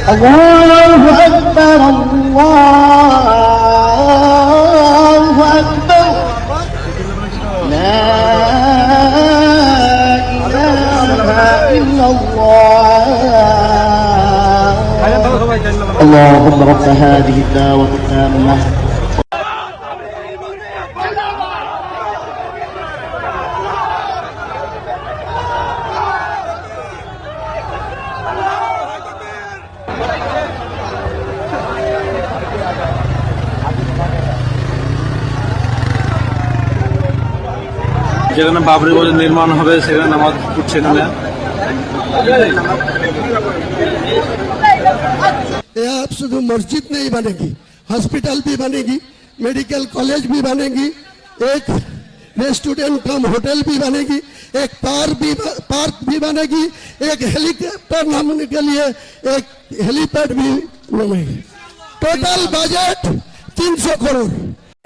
الله أكبر الله أكبر لا إله إلا الله اللهم رب هذه الدعوة التامة যেখানে বাবরি মসজিদ নির্মাণ হবে সেখানে নামাজ পড়ছে না। अब शुद्ध मस्जिद नहीं बनेगी, हॉस्पिटल भी बनेगी, मेडिकल कॉलेज भी बनेगी, एक रेस्टोरेंट कम होटल भी बनेगी, एक पार्क भी बनेगी, एक हेलीकॉप्टर नामने के लिए एक हेलीपैड भी बनेगी। Total budget 300 crore.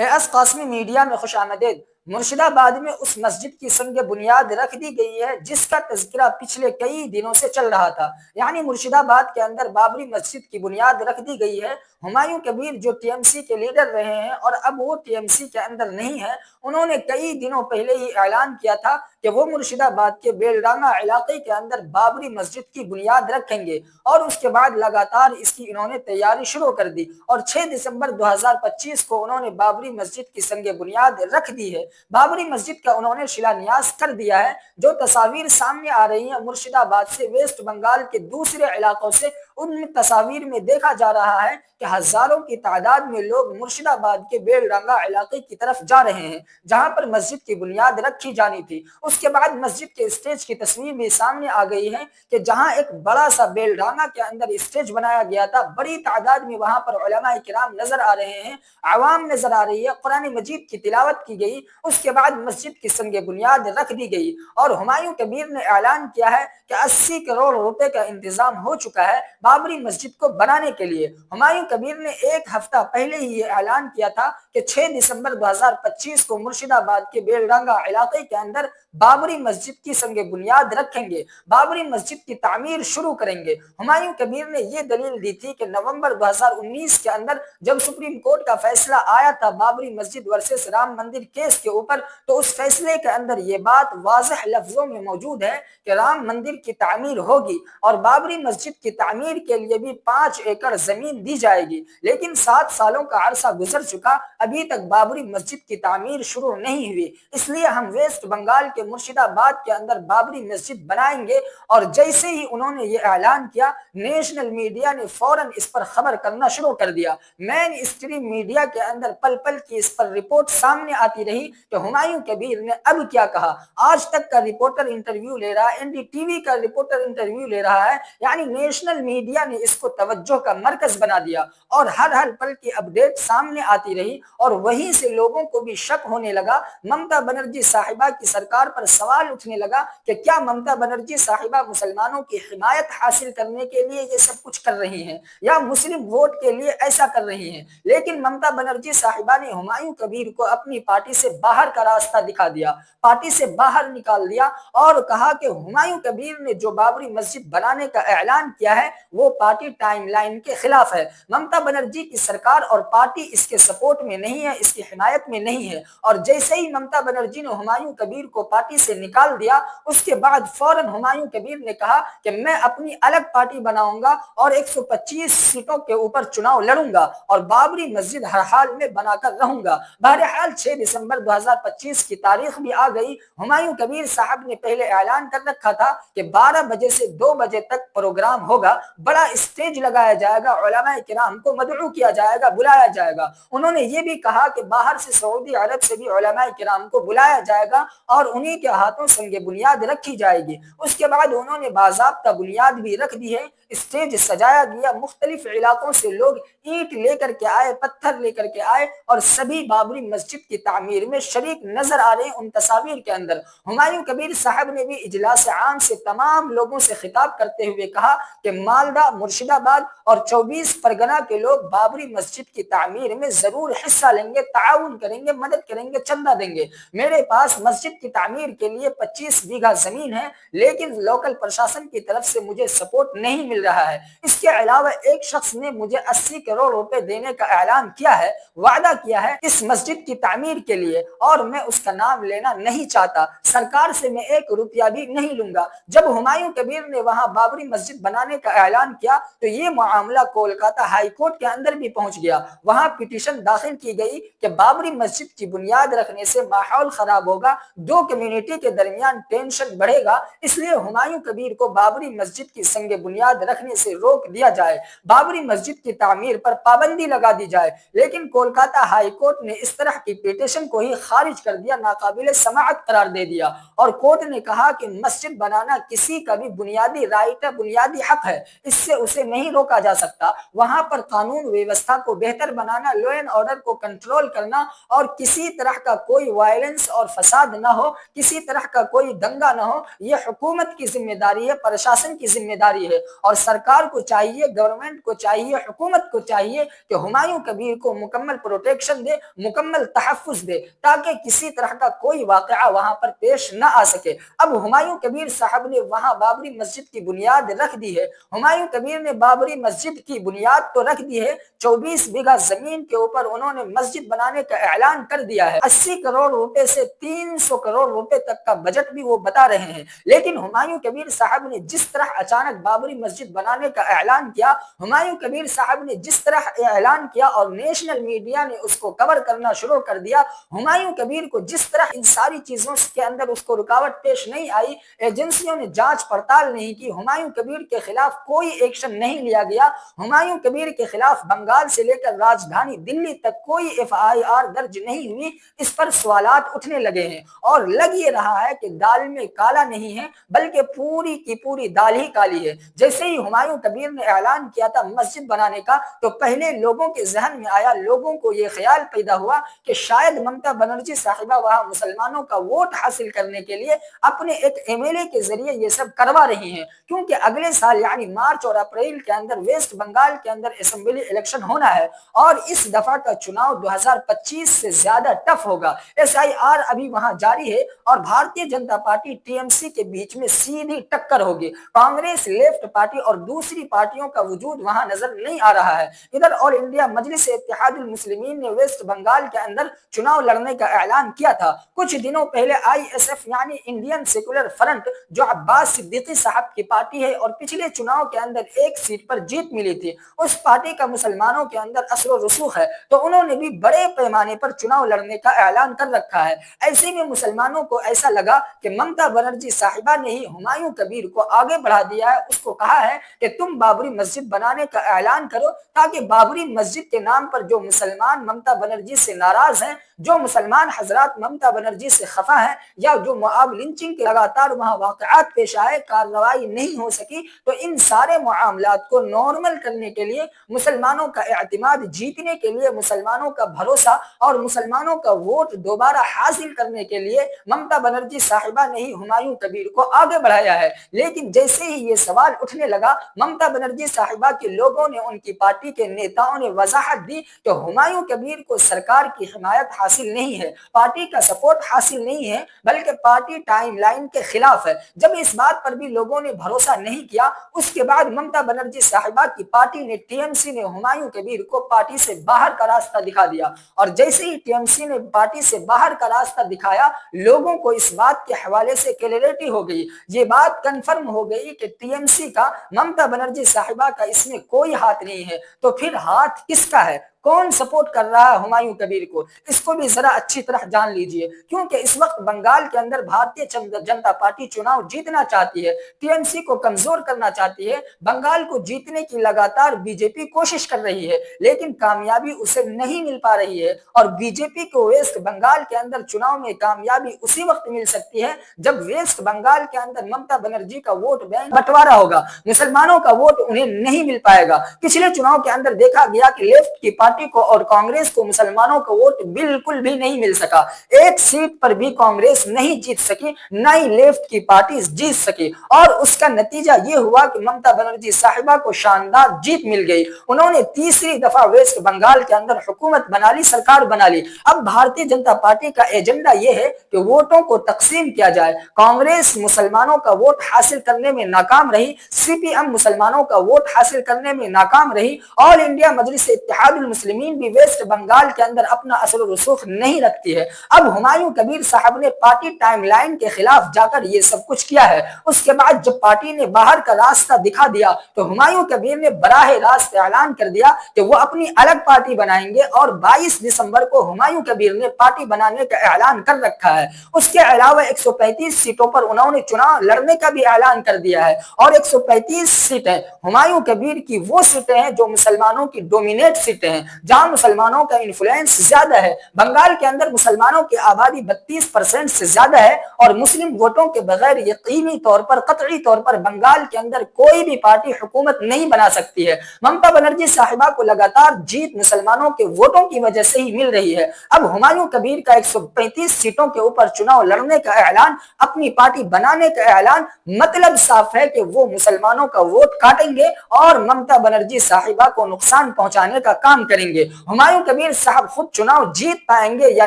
As Qasmi media में खुश आमदेद। मुर्शिदाबाद में उस मस्जिद की संग बुनियाद रख दी गई है जिसका तज़किरा पिछले कई दिनों से चल रहा था। यानी मुर्शिदाबाद के अंदर बाबरी मस्जिद की बुनियाद रख दी गई है। हुमायूं कबीर जो टीएमसी के लीडर रहे हैं और अब वो टीएमसी के अंदर नहीं है, उन्होंने कई दिनों पहले ही ऐलान किया था कि वो मुर्शिदाबाद के बेलडांगा इलाके के अंदर बाबरी मस्जिद की बुनियाद रखेंगे और उसके बाद लगातार इसकी इन्होंने तैयारी शुरू कर दी और 6 दिसंबर 2025 को उन्होंने बाबरी मस्जिद की संग बुनियाद रख दी है। बाबरी मस्जिद का उन्होंने शिलान्यास कर दिया है। जो तस्वीर सामने आ रही है मुर्शिदाबाद से वेस्ट बंगाल के दूसरे इलाकों से, उन तस्वीर में देखा जा रहा है कि हजारों की तादाद में लोग मुर्शिदाबाद के बेलडांगा इलाके की तरफ जा रहे हैं जहां पर मस्जिद की बुनियाद रखी जानी थी। उसके बाद मस्जिद के स्टेज की तस्वीर भी सामने आ गई है कि जहां एक बड़ा सा बेलडांगा के अंदर स्टेज बनाया गया था। बड़ी तादाद में वहां पर उलमा किराम नजर आ रहे हैं, आवाम नजर आ रही है, कुरान मजीद की तिलावत की गई। उसके बाद मस्जिद की संग बुनियाद रख दी गई और हुमायूं कबीर ने ऐलान किया है कि 80 करोड़ रुपए का इंतजाम हो चुका है बाबरी मस्जिद को बनाने के लिए। हुमायूं कबीर ने एक हफ्ता पहले ही ये ऐलान किया था कि 6 दिसंबर 2025 को मुर्शिदाबाद के बेलडांगा इलाके के अंदर बाबरी मस्जिद की संगे बुनियाद रखेंगे, बाबरी मस्जिद की तामीर शुरू करेंगे। हुमायूं कबीर ने यह दलील दी थी कि नवंबर 2019 के अंदर जब सुप्रीम कोर्ट का फैसला आया था बाबरी मस्जिद वर्सेस राम मंदिर केस के ऊपर, तो उस फैसले के अंदर यह बात वाज़ेह लफ्जों में मौजूद है कि राम मंदिर की तामीर होगी और बाबरी मस्जिद की तामीर के लिए भी 5 एकड़ जमीन दी जाएगी। लेकिन 7 सालों का अरसा गुजर चुका, अभी तक बाबरी मस्जिद की तामीर शुरू नहीं हुई। इसलिए हम वेस्ट बंगाल के मुर्शिदाबाद के अंदर बाबरी मस्जिद बनाएंगे। और जैसे ही उन्होंने ये ऐलान किया, नेशनल मीडिया ने फौरन इस पर खबर करना शुरू कर दिया। मेन स्ट्रीम मीडिया के अंदर पल पल की इस पर रिपोर्ट सामने आती रही कि हुमायूं कबीर ने अब क्या कहा। आज तक का रिपोर्टर इंटरव्यू ले रहा है, एनडीटीवी का रिपोर्टर इंटरव्यू ले रहा है, यानी नेशनल मीडिया ने इसको तवज्जो का मरकज बना दिया और हर पल की अपडेट सामने आती रही। और वहीं से लोगों को भी शक होने लगा, ममता बनर्जी साहिबा की सरकार पर सवाल उठने लगा कि क्या ममता बनर्जी साहिबा मुसलमानों की हिमायत हासिल करने के लिए ये सब कुछ कर रही हैं या मुस्लिम वोट के लिए ऐसा कर रही हैं। लेकिन ममता बनर्जी साहिबा ने हुमायूं कबीर को अपनी पार्टी से बाहर का रास्ता दिखा दिया, पार्टी से बाहर निकाल दिया और कहा कि हुमायूं कबीर ने जो बाबरी मस्जिद बनाने का ऐलान किया है वो पार्टी टाइमलाइन के खिलाफ है। ममता बनर्जी की सरकार और पार्टी इसके सपोर्ट में नहीं है, इसकी हिमायत में नहीं है। और जैसे ही ममता बनर्जी ने हुमायूं कबीर को पार्टी से निकाल दिया, उसके बाद फौरन हुमायूं कबीर ने कहा कि मैं अपनी अलग पार्टी बनाऊंगा और 125 सीटों के ऊपर चुनाव लड़ूंगा और बाबरी मस्जिद हर हाल में बनाकर रहूंगा। बहरहाल 6 दिसंबर 2025 की तारीख भी आ गई। हुमायूं कबीर साहब ने पहले ऐलान कर रखा था कि 12 बजे से 2 बजे तक प्रोग्राम होगा, बड़ा स्टेज लगाया जाएगा, उलमा किराम को मदऊ किया जाएगा, बुलाया जाएगा। उन्होंने ये भी कहा कि बाहर से सऊदी अरब से भी उलमा किराम को बुलाया जाएगा और उन्हीं के हाथों संगे बुनियाद रखी जाएगी। उसके बाद उन्होंने बाज़ाब्ता बुनियाद भी रख दी है, स्टेज सजाया गया, मुख्तलिफ इलाकों से लोग ईंट लेकर के आए, पत्थर लेकर के आए और सभी बाबरी मस्जिद की तामीर में शरीक नजर आ रहे हैं। उन तस्वीर के अंदर हुमायूं कबीर साहब ने भी इजलास आम से तमाम लोगों से खिताब करते हुए कहा कि मालदा, मुर्शिदाबाद और 24 परगना के लोग बाबरी मस्जिद की तामीर में जरूर हिस्सा लेंगे, ताउन करेंगे, मदद करेंगे, चंदा देंगे। मेरे पास मस्जिद की तामीर تعمیر کے لیے 25 بیگھا زمین ہے، لیکن لوکل پرشاسن کی طرف سے مجھے سپورٹ نہیں مل رہا ہے۔ اس کے علاوہ ایک شخص نے مجھے 80 کروڑ روپے دینے کا اعلان کیا ہے، وعدہ کیا ہے اس مسجد کی تعمیر کے لیے، اور میں اس کا نام لینا نہیں چاہتا۔ سرکار سے میں 1 روپیہ بھی نہیں لوں گا۔ جب ہمایوں کبیر نے وہاں بابری مسجد بنانے کا اعلان کیا تو یہ معاملہ کولکاتہ ہائی کورٹ کے اندر بھی پہنچ گیا۔ وہاں پٹیشن داخل کی گئی کہ بابری مسجد کی بنیاد رکھنے سے ماحول خراب ہوگا، 2 کمیونٹی کے درمیان ٹینشن بڑھے گا، اس لیے ہمایوں کبیر کو بابری مسجد کی سنگ بنیاد رکھنے سے روک دیا جائے، بابری مسجد کی تعمیر پر پابندی لگا دی جائے۔ لیکن کولکاتہ ہائی کورٹ نے اس طرح کی پٹیشن کو ہی خارج کر دیا، ناقابل سماعت قرار دے دیا، اور کورٹ نے کہا کہ مسجد بنانا کسی کا بھی بنیادی رائٹ ہے، بنیادی حق ہے، اس سے اسے نہیں روکا جا سکتا۔ وہاں پر قانون ویوستھا کو بہتر بنانا، لا اینڈ آرڈر کو کنٹرول کرنا، اور کسی طرح کا کوئی وائلنس اور فساد نہ ہو، کسی طرح کا کوئی دنگا نہ ہو، یہ حکومت کی ذمہ داری ہے، پرشاسن کی ذمہ داری ہے، اور سرکار کو چاہیے، گورنمنٹ کو چاہیے، حکومت کو چاہیے کہ ہمایوں کبیر کو مکمل پروٹیکشن دے، مکمل تحفظ دے، تاکہ کسی طرح کا کوئی واقعہ وہاں پر پیش نہ آ سکے۔ اب ہمایوں کبیر صاحب نے وہاں بابری مسجد کی بنیاد رکھ دی ہے۔ ہمایوں کبیر نے بابری مسجد کی بنیاد تو رکھ دی ہے، 24 بیگھا زمین کے اوپر انہوں نے مسجد بنانے کا اعلان کر دیا ہے، 80 کروڑ روپے سے 300 کروڑ روپے تک کا بجٹ بھی وہ بتا رہے ہیں۔ لیکن ہمایوں کبیر صاحب نے جس طرح اچانک بابری مسجد بنانے کا اعلان کیا، ہمایوں کبیر صاحب نے جس طرح اعلان کیا اور نیشنل میڈیا نے اس کو کور کرنا شروع کر دیا، ہمایوں کبیر کو جس طرح ان ساری چیزوں کے اندر اس کو رکاوٹ پیش نہیں آئی، ایجنسیوں نے جانچ پڑتال نہیں کی، ہمایوں کبیر کے خلاف کوئی ایکشن نہیں لیا گیا، ہمایوں کبیر کے خلاف بنگال سے لے کر راجدھانی دلی تک کوئی FIR درج نہیں ہوئی، اس پر سوالات اٹھنے لگے ہیں، اور لگ یہ رہا ہے کہ دال میں کالا نہیں ہے بلکہ پوری کی پوری دال ہی کالی ہے۔ جیسے ہی ہمایوں کبیر نے اعلان کیا تھا مسجد بنانے کا تو پہلے لوگوں کے ذہن میں آیا، لوگوں کو یہ خیال پیدا ہوا کہ شاید ممتا بنرجی صاحبہ وہاں مسلمانوں کا ووٹ حاصل کرنے کے لیے اپنے ایک MLA کے ذریعے یہ سب کروا رہی ہیں، کیونکہ اگلے سال یعنی مارچ اور اپریل کے اندر ویسٹ بنگال کے اندر اسمبلی الیکشن ہونا ہے، اور اس دفعہ کا چناؤ 2025 سے زیادہ ٹف ہوگا۔ SIR ابھی وہاں جاری ہے، اور بھارتیہ جنتا پارٹی TMC کے بیچ میں سیدھی ٹکر ہوگی۔ کانگریس، لیفٹ پارٹی اور دوسری پارٹیوں کا وجود وہاں نظر نہیں آ رہا ہے۔ ادھر آل انڈیا مجلس اتحاد المسلمین نے ویسٹ بنگال کے اندر چناؤ لڑنے کا اعلان کیا تھا۔ کچھ دنوں پہلے ISF یعنی انڈین سیکولر فرنٹ، جو عباس صدیقی صاحب کی پارٹی ہے اور پچھلے چناؤ کے اندر 1 سیٹ پر جیت ملی تھی، اس پارٹی کا مسلمانوں کے اندر اثر و رسوخ ہے، تو انہوں نے بھی بڑے پیمانے پر چناؤ لڑنے کا اعلان کر رکھا ہے۔ ایسے میں مسلمانوں کو ایسا لگا کہ ممتا بنرجی صاحبہ نے ہی ہمایوں کبیر کو آگے بڑھا دیا ہے، اس کو کہا ہے کہ تم بابری مسجد بنانے کا اعلان کرو، تاکہ بابری مسجد کے نام پر جو مسلمان ممتا بنرجی سے ناراض ہیں، جو مسلمان حضرات ممتا بنرجی سے خفا ہیں، یا جو معاب لنچنگ کے لگاتار وہاں واقعات پیش آئے، کارروائی نہیں ہو سکی، تو ان سارے معاملات کو نارمل کرنے کے لیے، مسلمانوں کا اعتماد جیتنے کے لیے، مسلمانوں کا بھروسہ اور مسلمانوں کا ووٹ دوبارہ حاصل کرنے کے لیے ممتا بنرجی صاحبہ نے ہی ہمایوں کبیر کو آگے بڑھایا ہے۔ لیکن جیسے ہی یہ سوال اٹھنے لگا، ممتا بنرجی صاحبہ کے لوگوں نے، ان کی پارٹی کے نیتاؤں نے وضاحت دی کہ ہمایوں کبیر کو سرکار کی حمایت حاصل نہیں ہے، پارٹی کا سپورٹ حاصل نہیں ہے، بلکہ پارٹی ٹائم لائن کے خلاف ہے۔ جب اس بات پر بھی لوگوں نے بھروسہ نہیں کیا، اس کے بعد ممتا بنرجی صاحبہ کی پارٹی نے TMC نے ہمایوں کبیر کو پارٹی سے باہر کا راستہ دکھا دیا، اور جیسے ہی TMC نے پارٹی سے باہر کا راستہ دکھایا، لوگوں کو اس بات کے حوالے سے کلیئرٹی ہو گئی، یہ بات کنفرم ہو گئی کہ TMC کا، ممتا بنرجی صاحبہ کا اس میں کوئی ہاتھ نہیں ہے۔ تو پھر ہاتھ کس کا ہے؟ کون سپورٹ کر رہا ہے ہمایوں کبیر کو؟ اس کو بھی ذرا اچھی طرح جان لیجئے، کیونکہ اس وقت بنگال کے اندر بھارتیہ جنتا پارٹی چناؤ جیتنا چاہتی ہے، TMC کو کمزور کرنا چاہتی ہے، بنگال کو جیتنے کی لگاتار BJP کوشش کر رہی ہے، لیکن کامیابی اسے نہیں مل پا رہی ہے، اور BJP کو ویسٹ بنگال کے اندر چناؤ میں کامیابی اسی وقت مل سکتی ہے جب ویسٹ بنگال کے اندر ممتا بنرجی کا ووٹ بینک بٹوارا ہوگا، مسلمانوں کا ووٹ انہیں نہیں مل پائے گا۔ پچھلے چناؤ کے اندر دیکھا گیا کہ لیفٹ کی پارٹی पार्टी को और कांग्रेस को मुसलमानों का वोट बिल्कुल भी नहीं मिल सका। एक सीट पर भी कांग्रेस नहीं जीत सकी, न ही लेफ्ट की पार्टी जीत सकी, और उसका नतीजा ये हुआ कि ममता बनर्जी साहिबा को शानदार जीत मिल गई। उन्होंने तीसरी दफा वेस्ट बंगाल के अंदर हुकूमत बना ली, सरकार बना ली। अब भारतीय जनता पार्टी का एजेंडा यह है कि वोटों को तकसीम किया जाए। कांग्रेस मुसलमानों का वोट हासिल करने में नाकाम रही, सीपीएम मुसलमानों का वोट हासिल करने में नाकाम रही, ऑल इंडिया मजलिस इत्तेहादुल मुस्लिमीन भी वेस्ट बंगाल के अंदर अपना असर और रसूख नहीं रखती है। अब हुमायूं कबीर साहब ने पार्टी टाइमलाइन के खिलाफ जाकर ये सब कुछ किया है। उसके बाद जब पार्टी ने बाहर का रास्ता दिखा दिया तो हुमायूं कबीर ने बराह रास्त ऐलान कर दिया कि वो अपनी अलग पार्टी बनाएंगे, और 22 दिसंबर को हुमायूं कबीर ने पार्टी बनाने का ऐलान कर रखा है। उसके अलावा 135 सीटों पर उन्होंने चुनाव लड़ने का भी ऐलान कर दिया है, और 135 सीटें हुमायूं कबीर की वो सीटें हैं जो मुसलमानों की डोमिनेट सीटें हैं, जहां मुसलमानों का इन्फ्लुएंस ज्यादा है। बंगाल के अंदर मुसलमानों की आबादी 32% से ज्यादा है, और मुस्लिम वोटों के बगैर यकीनी तौर पर, कतई तौर पर बंगाल के अंदर कोई भी पार्टी हुकूमत नहीं बना सकती है। ममता बनर्जी साहिबा को लगातार जीत मुसलमानों के वोटों की वजह से ही मिल रही है। अब हुमायूं कबीर का 135 सीटों के ऊपर चुनाव लड़ने का ऐलान, अपनी पार्टी बनाने का ऐलान, मतलब साफ है कि वो मुसलमानों का वोट काटेंगे और ममता बनर्जी साहिबा को नुकसान पहुंचाने का काम करेंगे। हुमायूं कबीर साहब खुद चुनाव जीत पाएंगे या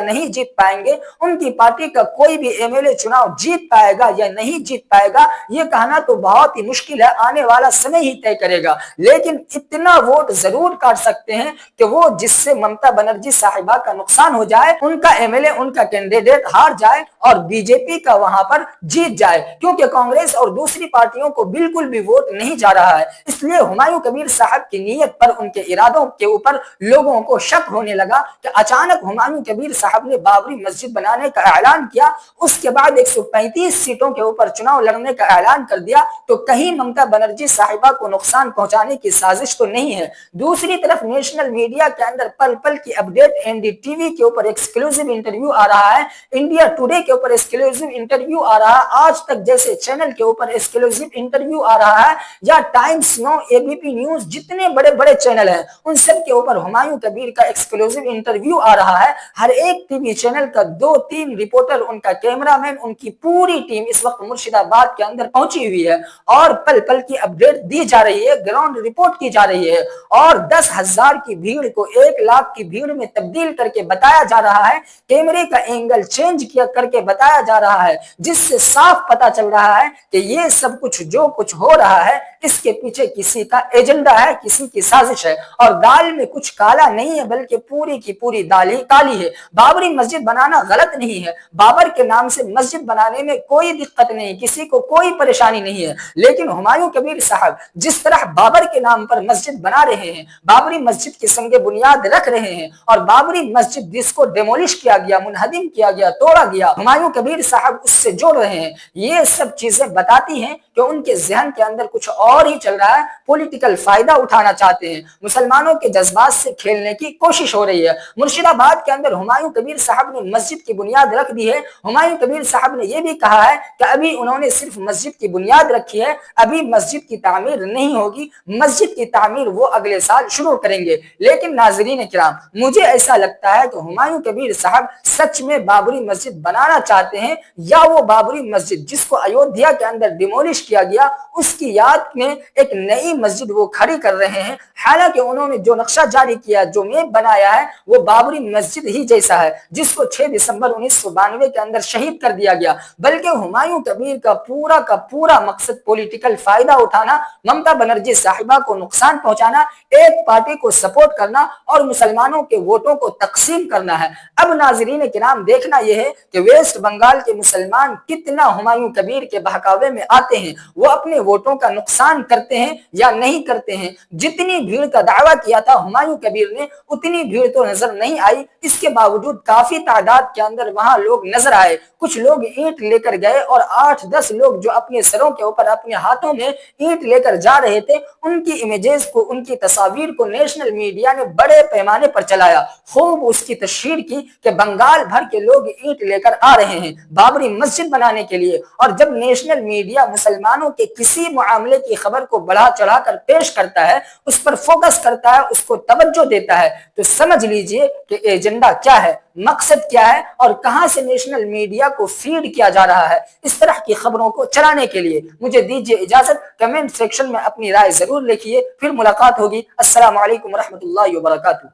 नहीं जीत पाएंगे, उनकी पार्टी का कोई भी एमएलए चुनाव जीत पाएगा या नहीं जीत पाएगा, ये कहना तो बहुत ही मुश्किल है, आने वाला समय ही तय करेगा। लेकिन इतना वोट जरूर काट सकते हैं कि वो जिससे ममता बनर्जी साहिबा का नुकसान हो जाए, उनका एमएलए, उनका कैंडिडेट हार जाए और बीजेपी का वहां पर जीत जाए, क्योंकि कांग्रेस और दूसरी पार्टियों को बिल्कुल भी वोट नहीं जा रहा है। इसलिए हुमायूं कबीर साहब की नीयत पर, उनके इरादों के ऊपर लोगों को शक होने लगा कि अचानक हुमायूं कबीर साहब ने बाबरी मस्जिद बनाने का ऐलान किया, उसके बाद 135 सीटों के ऊपर चुनाव लड़ने का ऐलान कर दिया, तो कहीं ममता बनर्जी साहिबा को नुकसान पहुंचाने की साजिश तो नहीं है। दूसरी तरफ नेशनल मीडिया के अंदर पल पल की अपडेट, एनडीटीवी के ऊपर एक्सक्लूसिव इंटरव्यू आ रहा है, इंडिया टुडे के ऊपर एक्सक्लूसिव इंटरव्यू आ रहा है, आज तक जैसे चैनल के ऊपर एक्सक्लूसिव इंटरव्यू आ रहा है, या टाइम्स नाउ, एबीपी न्यूज, जितने बड़े बड़े चैनल हैं उन सब के ऊपर हुमायूं कबीर का एक्सक्लूसिव इंटरव्यू आ रहा है। हर एक टीवी चैनल का 2-3 रिपोर्टर, उनका कैमरामैन, उनकी पूरी टीम इस वक्त मुर्शिदाबाद के अंदर पहुंची हुई है, और पल पल की अपडेट दी जा रही है, ग्राउंड रिपोर्ट की जा रही है, और 10,000 की भीड़ को 1 लाख की भीड़ में तब्दील करके बताया जा रहा है, कैमरे का एंगल चेंज किया करके बताया जा रहा है, जिससे साफ पता चल रहा है कि ये सब कुछ जो कुछ हो रहा है इसके पीछे किसी का एजेंडा है, किसी की साजिश है, और दाल में कुछ काला नहीं है बल्कि पूरी की पूरी दाल ही काली है। बाबरी मस्जिद बनाना गलत नहीं है, बाबर के नाम से मस्जिद बनाने में कोई दिक्कत नहीं, किसी को कोई परेशानी नहीं है, लेकिन हुमायूं कबीर साहब जिस तरह बाबर के नाम पर मस्जिद बना रहे हैं, बाबरी मस्जिद की संगे बुनियाद रख रहे हैं, और बाबरी मस्जिद जिसको डेमोलिश किया गया, मुनहदिम किया गया, तोड़ा गया, हुमायूं कबीर साहब उससे जोड़ रहे हैं। ये सब चीजें बताती हैं कि उनके जहन के अंदर कुछ और ही चल रहा है, पॉलिटिकल फायदा उठाना चाहते हैं, मुसलमानों के जज्बात से खेलने की कोशिश हो रही है। मुर्शिदाबाद के अंदर हुमायूं कबीर साहब ने मस्जिद की बुनियाद रख दी है। हुमायूं कबीर साहब ने यह भी कहा है कि अभी उन्होंने सिर्फ मस्जिद की बुनियाद रखी है, अभी मस्जिद की तामीर नहीं होगी, मस्जिद की तामीर वो अगले साल शुरू करेंगे। लेकिन नाज़रीन किराम, मुझे ऐसा लगता है कि हुमायूं कबीर साहब सच में बाबरी मस्जिद बनाना चाहते हैं, या वो बाबरी मस्जिद जिसको अयोध्या के अंदर डिमोलिश किया गया उसकी याद में एक नई मस्जिद वो खड़ी कर रहे हैं। हालांकि उन्होंने जो नक्शा जारी किया, जो मैप बनाया है, वो बाबरी मस्जिद ही जैसा है जिसको 6 दिसंबर 1992 के अंदर शहीद कर दिया गया। बल्कि हुमायूं कबीर का पूरा मकसद पॉलिटिकल फायदा उठाना, ममता बनर्जी साहिबा को नुकसान पहुंचाना, एक पार्टी को सपोर्ट करना और मुसलमानों के वोटों को तकसीम करना है। अब नाज़रीन किराम, देखना यह है कि वेस्ट बंगाल के मुसलमान कितना हुमायूं कबीर के बहकावे में आते हैं, वो अपने वोटों का नुकसान करते हैं या नहीं करते हैं। जितनी भीड़ का दावा किया था हुमायूं कबीर ने, उतनी भीड़ तो नजर नहीं आई। इसके बावजूद काफी तादाद के अंदर वहां लोग नजर आए। कुछ लोग ईंट लेकर गए और 8-10 लोग जो अपने सरों के ऊपर, अपने हाथों में ईंट लेकर जा रहे थे, उनकी इमेजेस को, उनकी तस्वीर को नेशनल मीडिया ने बड़े पैमाने पर चलाया, खूब उसकी तशहीर की कि बंगाल भर के लोग ईंट लेकर आ रहे हैं बाबरी मस्जिद बनाने के लिए। और जब नेशनल मीडिया मुसलमान مسلمانوں کے کسی معاملے کی خبر کو بڑھا چڑھا کر پیش کرتا ہے، اس پر فوکس کرتا ہے، اس کو توجہ دیتا ہے، تو سمجھ لیجئے کہ ایجنڈا کیا ہے، مقصد کیا ہے، اور کہاں سے نیشنل میڈیا کو فیڈ کیا جا رہا ہے اس طرح کی خبروں کو چلانے کے لیے۔ مجھے دیجئے اجازت، کمنٹ سیکشن میں اپنی رائے ضرور لکھیے، پھر ملاقات ہوگی۔ السلام علیکم ورحمۃ اللہ وبرکاتہ۔